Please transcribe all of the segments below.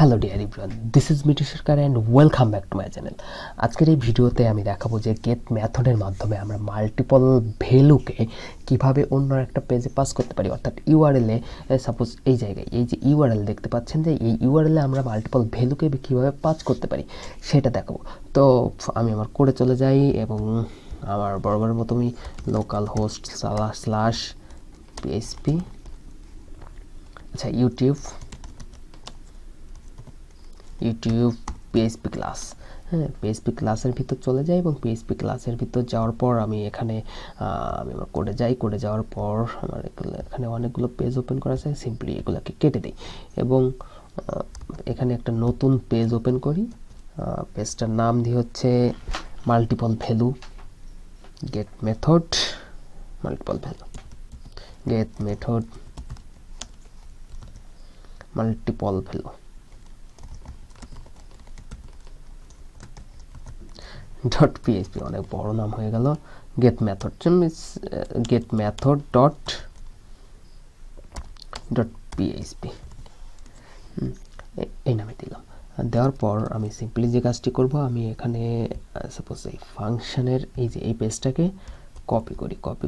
Hello dear everyone, this is Mithu Sarkar and welcome back to my channel. আজকের এই ভিডিওতে আমি দেখাবো যে গেট মেথডের মাধ্যমে আমরা মাল্টিপল ভ্যালুকে কিভাবে অন্য একটা পেজে পাস করতে পারি, অর্থাৎ ইউআরএলে। সাপোজ এই জায়গায় এই যে ইউআরএল দেখতে পাচ্ছেন, যে এই ইউআরএলে আমরা মাল্টিপল ভ্যালুকে কীভাবে পাস করতে পারি সেটা দেখাবো। তো আমি আমার কোডে চলে যাই এবং আমার বরাবরের মতো আমি লোকাল হোস্ট স্ল্যাশ পিএইচপি, আচ্ছা ইউটিউব পিএইচপি ক্লাস, হ্যাঁ পিএইচপি ক্লাসের ভিতর চলে যাই এবং পিএইচপি ক্লাসের ভিতর যাওয়ার পর আমি এখানে আমি আমার কোডে যাই। কোডে যাওয়ার পর আমার এখানে অনেকগুলো পেজ ওপেন করা আছে, সিম্পলি এগুলোকে কেটে দিই এবং এখানে একটা নতুন পেজ ওপেন করি। পেজটার নাম দিয়ে হচ্ছে multiple value get method, multiple value get method multiple value dot PHP, অনেক বড় নাম হয়ে গেল। Get method get method dot PHP এই নামে দিলাম। দেওয়ার পর আমি সিম্পলি যে কাজটি করব, আমি এখানে সাপোজ এই ফাংশনের এই যে এই পেজটাকে কপি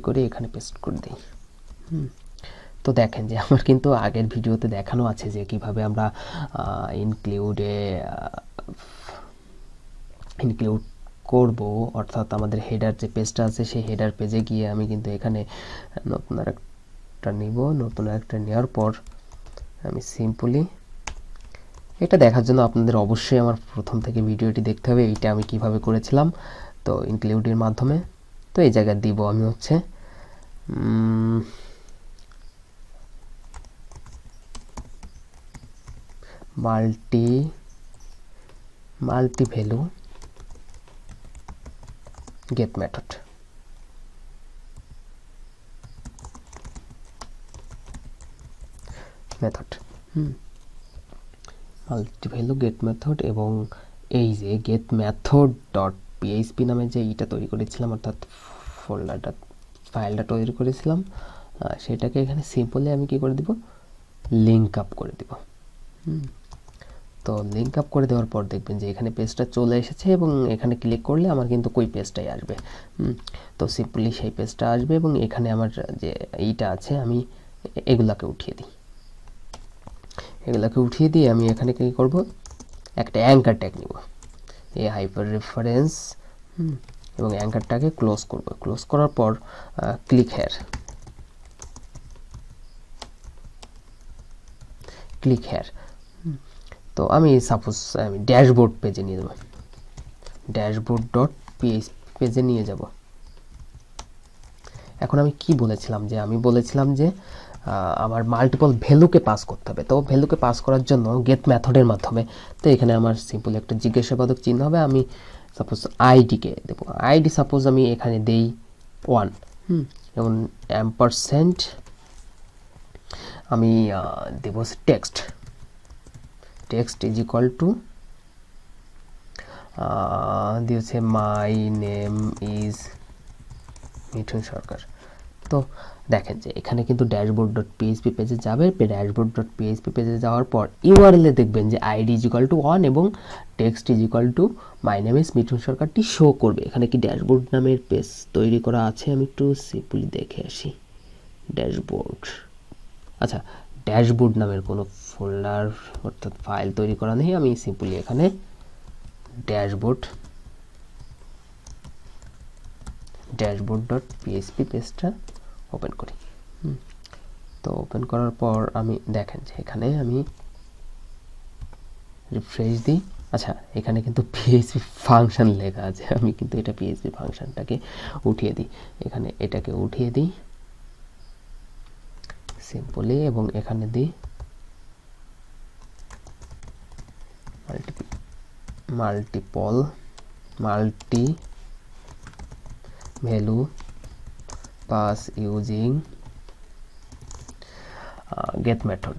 করে এখানে পেস্ট করে দিই। তো দেখেন যে আমার কিন্তু আগের ভিডিওতে দেখানো আছে যে কিভাবে আমরা ইনক্লুড করব, অর্থাৎ আমাদের হেডার যে পেজটা আছে সেই হেডার পেজে গিয়ে আমি কিন্তু এখানে নতুন একটা নিব। নতুন একটা নেওয়ার পর আমি সিম্পলি এটা দেখার জন্য আপনাদের অবশ্যই আমার প্রথম থেকে ভিডিওটি দেখতে হবে, এইটা আমি কিভাবে করেছিলাম। তো ইনক্লুডের মাধ্যমে তো এই জায়গায় দিব আমি হচ্ছে multi value get method. Multi value get method এবং এই যে গেট মেথড ডট পিএইচপি নামে যে এইটা তৈরি করেছিলাম, অর্থাৎ ফাইলটা তৈরি করেছিলাম, সেটাকে এখানে সিম্পলি আমি কি করে দিব, লিঙ্ক আপ করে দিব। তো লিঙ্ক আপ করে দেওয়ার পর দেখবেন যে এখানে পেজটা চলে এসেছে এবং এখানে ক্লিক করলে আমার কিন্তু ওই পেজটাই আসবে। তো সিম্পলি সেই পেজটা আসবে এবং এখানে আমার যে এইটা আছে আমি এগুলাকে উঠিয়ে দিই। আমি এখানে কি করব, একটা অ্যাঙ্কার ট্যাগ নিব, এই হাইপার রেফারেন্স, এবং অ্যাঙ্কারটাকে ক্লোজ করব। ক্লোজ করার পর ক্লিক হেয়ার। তো আমি সাপোজ আমি ড্যাশবোর্ড পেজে নিয়ে যাব, ড্যাশবোর্ড ডট পিএইচপি পেজে নিয়ে যাব। এখন আমি কি বলেছিলাম, যে আমি বলেছিলাম যে আমার মাল্টিপল ভ্যালুকে পাস করতে হবে। তো ভ্যালুকে পাস করার জন্য গেট মেথডের মাধ্যমে, তো এখানে আমার সিম্পল একটা জিজ্ঞাসাবাদক চিহ্ন হবে। আমি সাপোজ আইডিকে দেব, আইডি সাপোজ আমি এখানে দেই 1, এবং অ্যাম্পারস্যান্ড আমি দেব টেক্সট ইজ ইকুয়াল টু দিয়েছে মাই নেম ইজ মিঠুন সরকার। তো দেখেন যে এখানে কিন্তু ড্যাশবোর্ড ডট পিএইচপি পেজে যাবে। ড্যাশবোর্ড ডট পিএইচপি পেজে যাওয়ার পর ইউআরএলে দেখবেন যে আইডি ইজ ইকুয়াল টু 1 এবং text is equal to my name is Mithun সরকারটি শো করবে। এখানে কি ড্যাশবোর্ড নামের পেজ তৈরি করা আছে? আমি একটু সিম্পলি দেখে আসি। ড্যাশবোর্ড, আচ্ছা ড্যাশবোর্ড নামের কোনো ফোল্ডার অর্থাৎ ফাইল তৈরি করা নেই। আমি সিম্পলি এখানে ড্যাশবোর্ড ডট পিএইচপি পেজটা ওপেন করি। তো ওপেন করার পর আমি দেখেন যে এখানে আমি রিফ্রেশ দিই। আচ্ছা এখানে কিন্তু পিএইচপি ফাংশন লেখা আছে, আমি কিন্তু এটা পিএইচপি ফাংশনটাকে উঠিয়ে দিই। এখানে এটাকে উঠিয়ে দিই সিম্পলি, এবং এখানে দিই multi value pass using get method,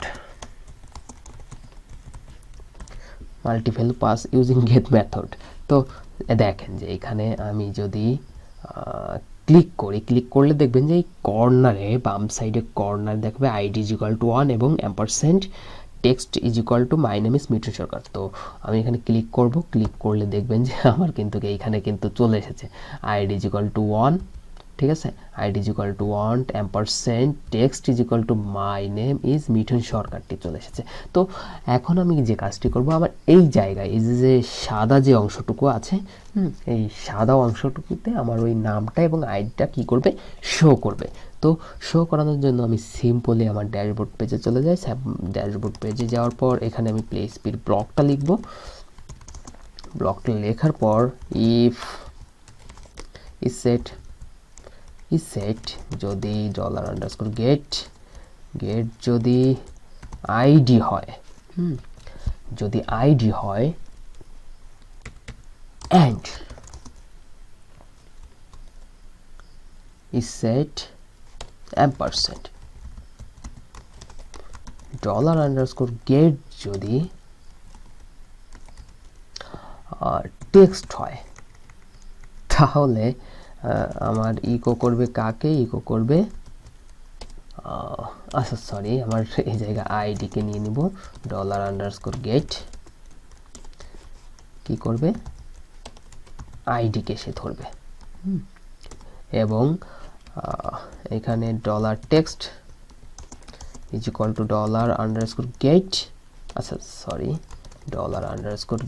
multi value pass using get method. তো দেখেন যে এখানে আমি যদি ক্লিক করলে দেখবেন যে এই কর্নারে বাম সাইডে কর্নার দেখবে আইডি ইজ ইকুয়াল টু 1 এবং ampersand text is equal to my name is Mithun Sarkar. তো আমি এখানে ক্লিক করব, ক্লিক করলে দেখবেন যে আমার কিন্তু এইখানে কিন্তু চলে এসেছে আইডি ইজ ইকুয়াল টু 1, ঠিক আছে, ID is equal to 1 ampersand text is equal to my name is Mithun সরকারটি চলে এসেছে। তো এখন আমি যে কাজটি করব, আমার এই জায়গায় এই যে সাদা যে অংশটুকু আছে, এই সাদা অংশটুকুতে আমার ওই নামটা এবং আইডিটা কি করবে, শো করবে। তো শো করানোর জন্য আমি সিম্পলি আমার ড্যাশবোর্ড পেজে চলে যাই। ড্যাশবোর্ড পেজে যাওয়ার পর এখানে আমি পিএইচপির ব্লকটা লিখব। ব্লকটা লেখার পর ইফ সেট যদি $_get যদি আইডি হয়, যদি আইডি হয় and is set ampersand $_get যদি টেক্সট হয়, তাহলে আমার ইকো করবে কাকে, ইকো করবে আচ্ছা সরি, আমার এই জায়গায় আইডি কে নিয়ে নিব, $_get কি করবে, আইডি কে সে ধরবে, এবং এখানে $text is equal two $_get, আচ্ছা সরি,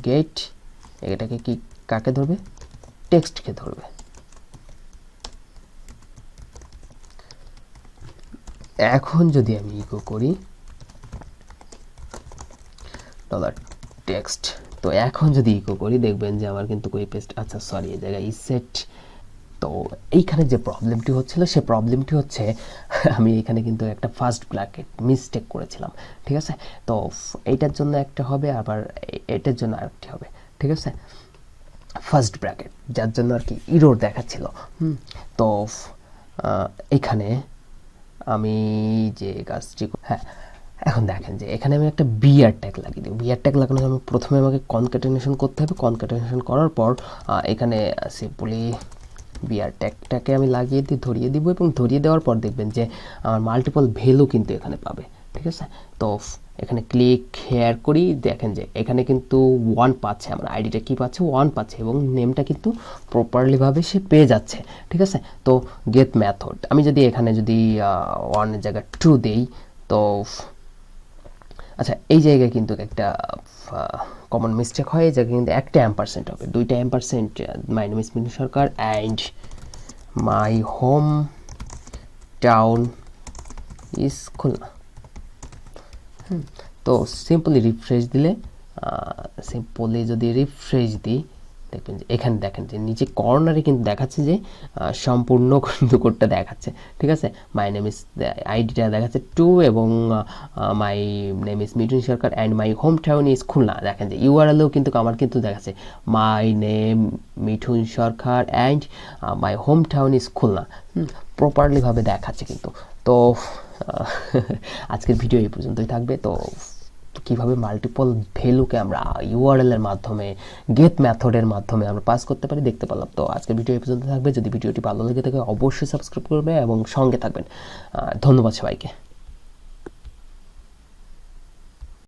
$_get এটাকে কি কাকে ধরবে, টেক্সটকে ধরবে। এখন যদি আমি ইকো করি $text, তো এখন যদি ইকো করি দেখবেন যে আমার কিন্তু কই পেস্ট, আচ্ছা সরি এই জায়গায় ইসেট। তো এইখানে যে প্রবলেমটি হচ্ছিল, সে প্রবলেমটি হচ্ছে আমি এখানে কিন্তু একটা ফার্স্ট ব্র্যাকেট মিস্টেক করেছিলাম, ঠিক আছে। তো এইটার জন্য একটা হবে, আবার এটার জন্য আরেকটি হবে, ঠিক আছে, ফার্স্ট ব্র্যাকেট, যার জন্য আর কি ইরর দেখাচ্ছিল। তো এখানে আমি যে কাজটি, হ্যাঁ এখন দেখেন যে এখানে আমি একটা বিআর ট্যাগ লাগিয়ে দিই। বিআর ট্যাগ লাগানোর জন্য প্রথমে আমাকে কনক্যাটেনেশন করতে হবে। কনক্যাটেনেশন করার পর এখানে সিম্পলি বিআর ট্যাগটাকে আমি লাগিয়ে দিই, ধরিয়ে দিব, এবং ধরিয়ে দেওয়ার পর দেখবেন যে আমার মাল্টিপল ভ্যালু কিন্তু এখানে পাবে, ঠিক আছে। তো এখানে ক্লিক হেয়ার করি, দেখেন যে এখানে কিন্তু 1 পাচ্ছে, আমার আইডিটা কি পাচ্ছে, 1 পাচ্ছে, এবং নেমটা কিন্তু প্রপারলি ভাবে সে পেয়ে যাচ্ছে, ঠিক আছে। তো গেট মেথড আমি যদি এখানে যদি 1 এর জায়গায় 2 দেই, তো আচ্ছা এই জায়গায় কিন্তু একটা কমন মিস্টেক হয়, এই জায়গায় কিন্তু একটা এম্পারসেন্ট হবে, দুইটা ampersand, my name is Mithun Sarkar and my home town is Khulna. তো সিম্পলি রিফ্রেশ দিলে, সিম্পলি যদি রিফ্রেশ দিই দেখবেন যে এখানে দেখেন যে নিচে কর্নারে কিন্তু দেখাচ্ছে যে সম্পূর্ণ কিন্তু কোডটা দেখাচ্ছে, ঠিক আছে। মাই নেম ইজ আইডিটা দেখাচ্ছে 2, এবং মাই name is Mithun Sarkar and my home town is Khulna. দেখেন যে ইউআরএলও কিন্তু আমার কিন্তু দেখাচ্ছে my name Mithun Sarkar and my home town is Khulna, properly ভাবে দেখাচ্ছে কিন্তু। তো আজকের ভিডিও এই পর্যন্তই থাকবে। তো কিভাবে মাল্টিপল ভ্যালুকে আমরা ইউআরএল এর মাধ্যমে, গেট মেথডের মাধ্যমে আমরা পাস করতে পারি দেখতে পেলাম। তো আজকের ভিডিও এই পর্যন্ত থাকবে। যদি ভিডিওটি ভালো লেগে থাকে অবশ্যই সাবস্ক্রাইব করবে এবং সঙ্গে থাকবেন। ধন্যবাদ সবাইকে।